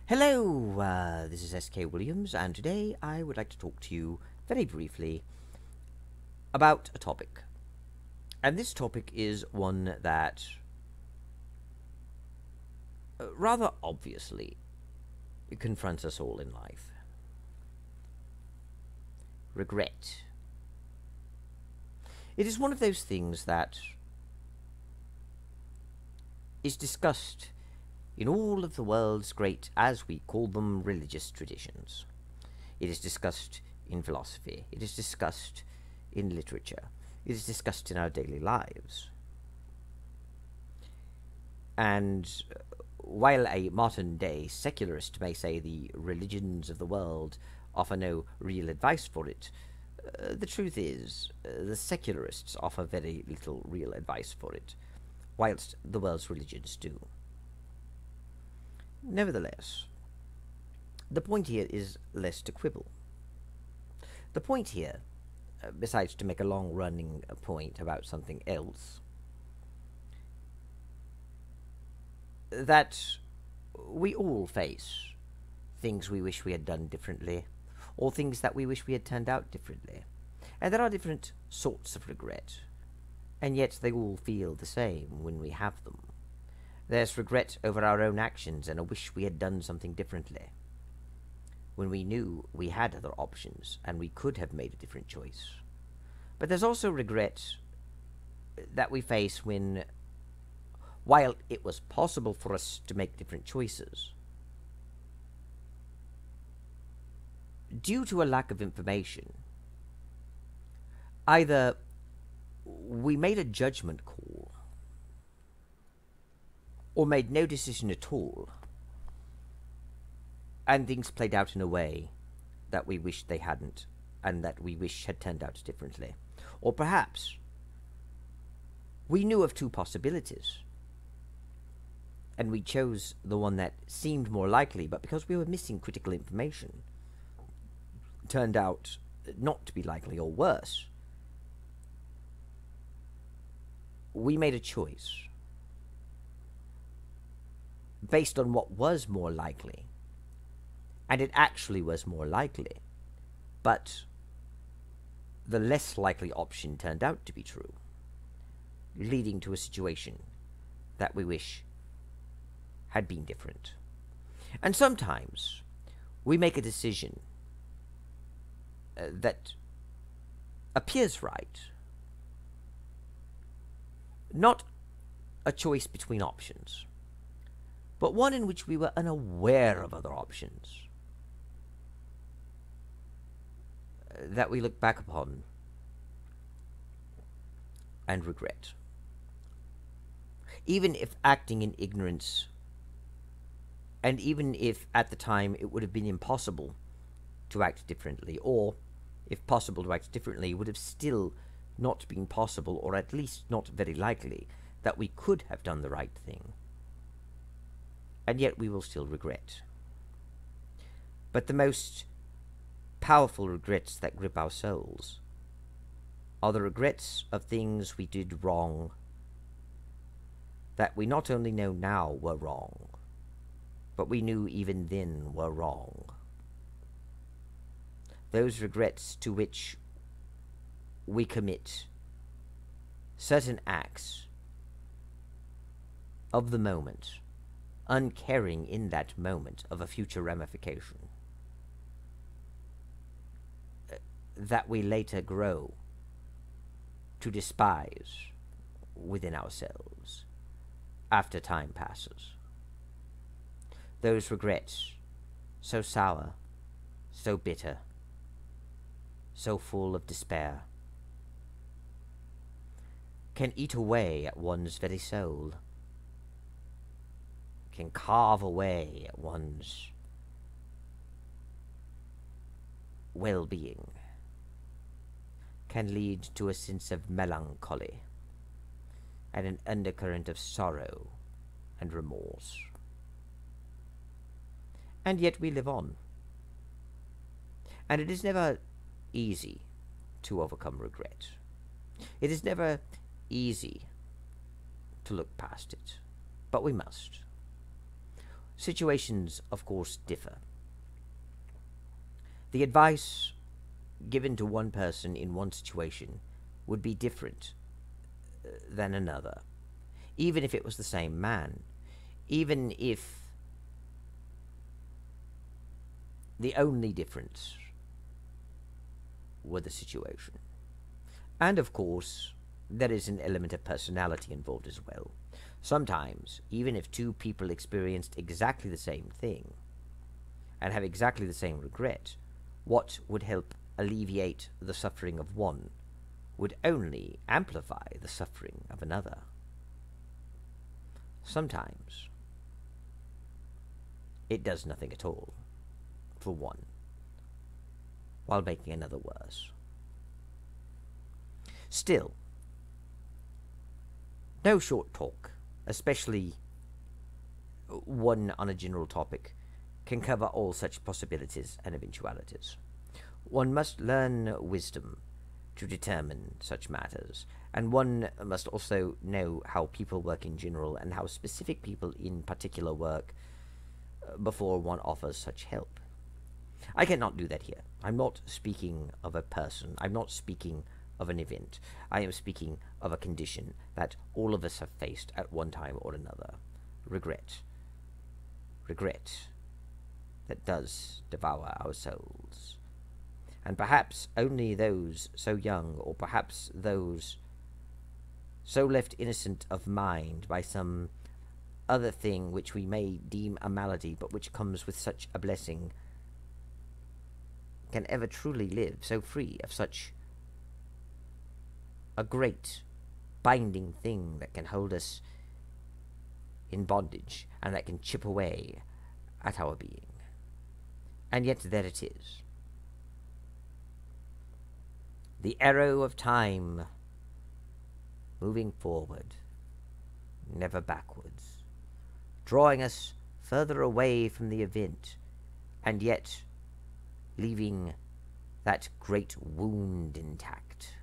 Hello, this is SK Williams, and today I would like to talk to you very briefly about a topic. And this topic is one that rather obviously confronts us all in life. Regret. It is one of those things that is discussed in all of the world's great, as we call them, religious traditions. It is discussed in philosophy. It is discussed in literature. It is discussed in our daily lives. And while a modern-day secularist may say the religions of the world offer no real advice for it, the truth is, the secularists offer very little real advice for it, whilst the world's religions do. Nevertheless, the point here is less to quibble. The point here, besides to make a long-running point about something else, that we all face things we wish we had done differently, or things that we wish we had turned out differently. And there are different sorts of regret, and yet they all feel the same when we have them. There's regret over our own actions and a wish we had done something differently, when we knew we had other options and we could have made a different choice. But there's also regret that we face when, while it was possible for us to make different choices, due to a lack of information, either we made a judgment call or made no decision at all, and things played out in a way that we wished they hadn't, and that we wish had turned out differently. Or perhaps we knew of two possibilities, and we chose the one that seemed more likely, but because we were missing critical information, turned out not to be likely, or worse. We made a choice based on what was more likely, and it actually was more likely, but the less likely option turned out to be true, leading to a situation that we wish had been different. And sometimes we make a decision that appears right, not a choice between options, but one in which we were unaware of other options, that we look back upon and regret. Even if acting in ignorance, and even if at the time it would have been impossible to act differently, or if possible to act differently, would have still not been possible, or at least not very likely, that we could have done the right thing. And yet we will still regret. But the most powerful regrets that grip our souls are the regrets of things we did wrong, that we not only know now were wrong, but we knew even then were wrong. Those regrets to which we commit certain acts of the moment, uncaring in that moment of a future ramification, that we later grow to despise within ourselves after time passes. Those regrets, so sour, so bitter, so full of despair, can eat away at one's very soul, can carve away at one's well-being, can lead to a sense of melancholy and an undercurrent of sorrow and remorse. And yet we live on. And it is never easy to overcome regret. It is never easy to look past it, but we must. Situations, of course, differ. The advice given to one person in one situation would be different than another, even if it was the same man, even if the only difference were the situation. And of course, there is an element of personality involved as well. Sometimes, even if two people experienced exactly the same thing and have exactly the same regret, what would help alleviate the suffering of one would only amplify the suffering of another. Sometimes it does nothing at all for one, while making another worse. Still, no short talk, especially one on a general topic, can cover all such possibilities and eventualities. One must learn wisdom to determine such matters, and one must also know how people work in general and how specific people in particular work before one offers such help. I cannot do that here. I'm not speaking of a person. I'm not speaking of an event. I am speaking of a condition that all of us have faced at one time or another. Regret. Regret that does devour our souls. And perhaps only those so young, or perhaps those so left innocent of mind by some other thing which we may deem a malady, but which comes with such a blessing, can ever truly live so free of such a great binding thing that can hold us in bondage and that can chip away at our being. And yet there it is. The arrow of time, moving forward, never backwards, drawing us further away from the event, and yet leaving that great wound intact.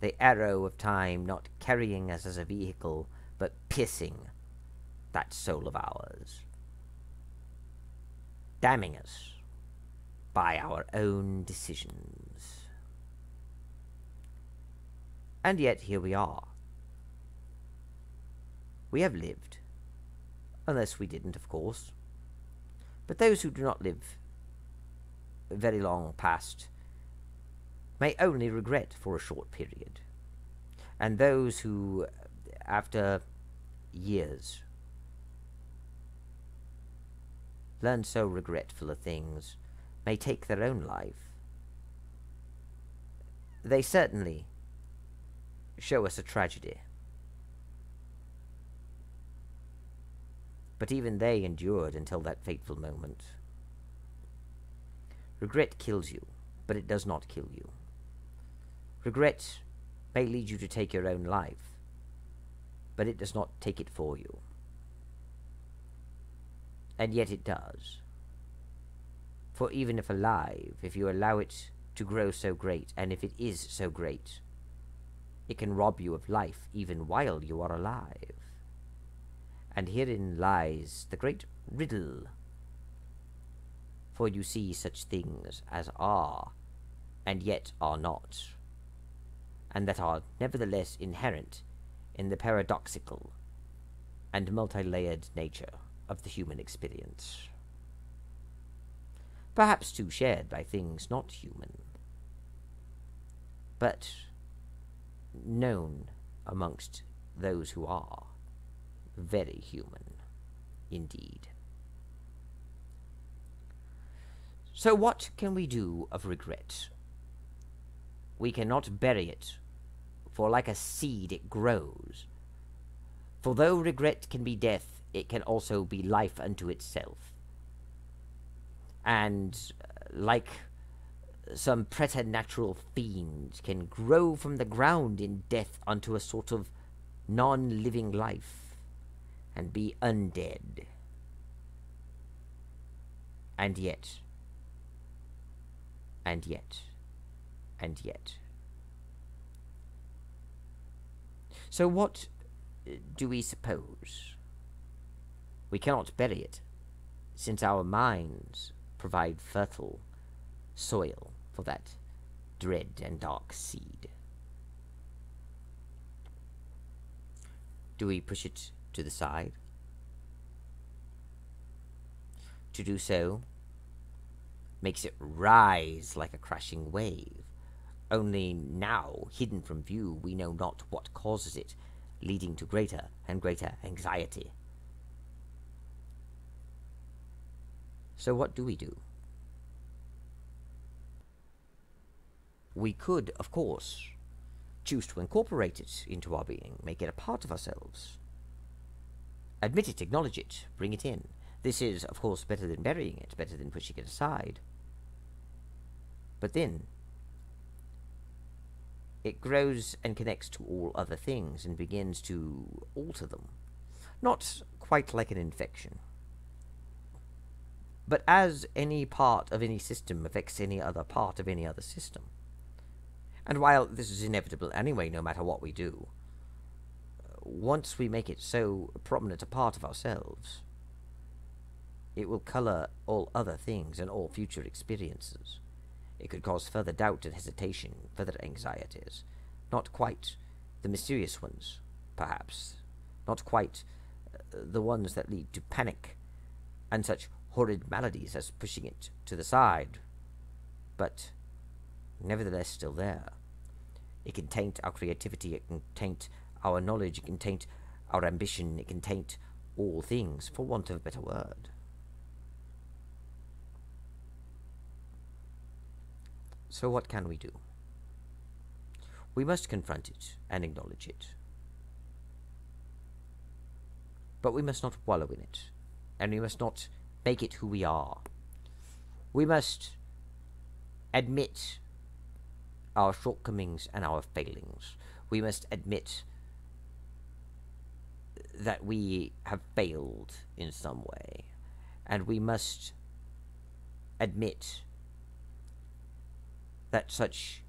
The arrow of time not carrying us as a vehicle, but piercing that soul of ours, damning us by our own decisions. And yet here we are. We have lived, unless we didn't, of course. But those who do not live very long past may only regret for a short period. And those who, after years, learn so regretful of things, may take their own life. They certainly show us a tragedy. But even they endured until that fateful moment. Regret kills you, but it does not kill you. Regret may lead you to take your own life, but it does not take it for you. And yet it does. For even if alive, if you allow it to grow so great, and if it is so great, it can rob you of life even while you are alive. And herein lies the great riddle. For you see such things as are, and yet are not, and that are nevertheless inherent in the paradoxical and multi-layered nature of the human experience. Perhaps too shared by things not human, but known amongst those who are very human indeed. So what can we do of regret? We cannot bury it, for like a seed it grows. For though regret can be death, it can also be life unto itself. And like some preternatural fiend can grow from the ground in death unto a sort of non-living life, and be undead. And yet, and yet, and yet. So what do we suppose We cannot bury it, since our minds provide fertile soil for that dread and dark seed. Do we push it to the side? To do so makes it rise like a crashing wave. Only now, hidden from view, we know not what causes it, leading to greater and greater anxiety. So what do we do? We could, of course, choose to incorporate it into our being, make it a part of ourselves. Admit it, acknowledge it, bring it in. This is, of course, better than burying it, better than pushing it aside. But then, it grows and connects to all other things and begins to alter them. Not quite like an infection, but as any part of any system affects any other part of any other system. And while this is inevitable anyway, no matter what we do, once we make it so prominent a part of ourselves, it will color all other things and all future experiences. It could cause further doubt and hesitation, further anxieties. Not quite the mysterious ones, perhaps. Not quite the ones that lead to panic and such horrid maladies as pushing it to the side, but nevertheless still there. It can taint our creativity, it can taint our knowledge, it can taint our ambition, it can taint all things, for want of a better word. So what can we do? We must confront it and acknowledge it. But we must not wallow in it, and we must not make it who we are. We must admit our shortcomings and our failings. We must admit that we have failed in some way, and we must admit that such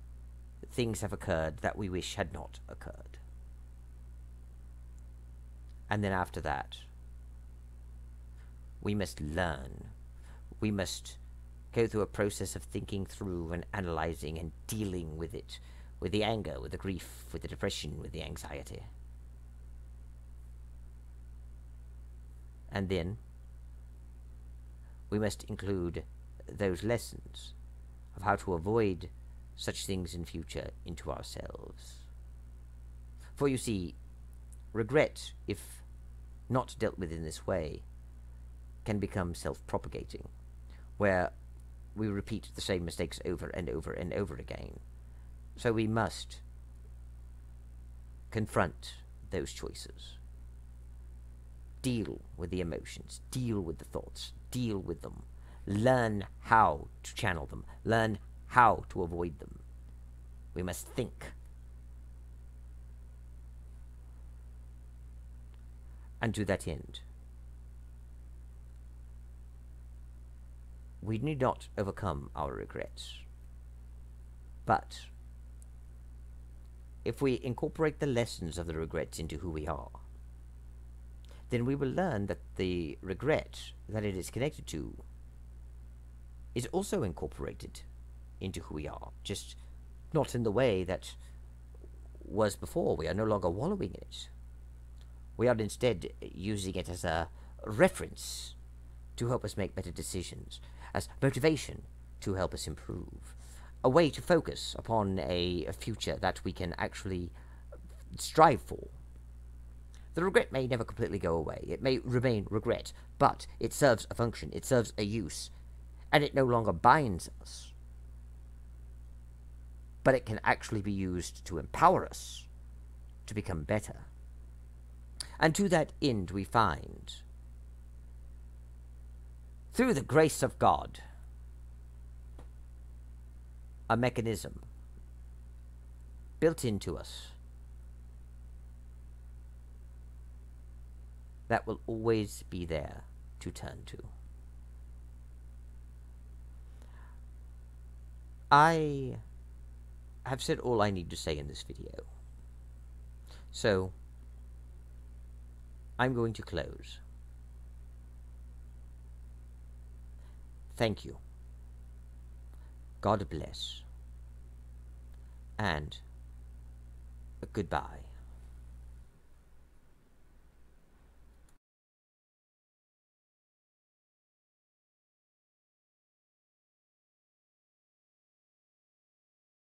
things have occurred that we wish had not occurred. And then after that, we must learn. We must go through a process of thinking through and analyzing and dealing with it, with the anger, with the grief, with the depression, with the anxiety. And then we must include those lessons of how to avoid such things in future into ourselves. For you see, regret, if not dealt with in this way, can become self-propagating, where we repeat the same mistakes over and over and over again. So we must confront those choices. Deal with the emotions, deal with the thoughts, deal with them. Learn how to channel them, learn how to avoid them. We must think. And to that end, we need not overcome our regrets. But if we incorporate the lessons of the regrets into who we are, then we will learn that the regret that it is connected to is also incorporated into who we are, just not in the way that was before. We are no longer wallowing in it. We are instead using it as a reference to help us make better decisions, as motivation to help us improve, a way to focus upon a future that we can actually strive for. The regret may never completely go away. It may remain regret, but it serves a function, it serves a use, and it no longer binds us. But it can actually be used to empower us to become better. And to that end we find, through the grace of God, a mechanism built into us that will always be there to turn to. I have said all I need to say in this video, so I'm going to close. thank you. God bless. And goodbye.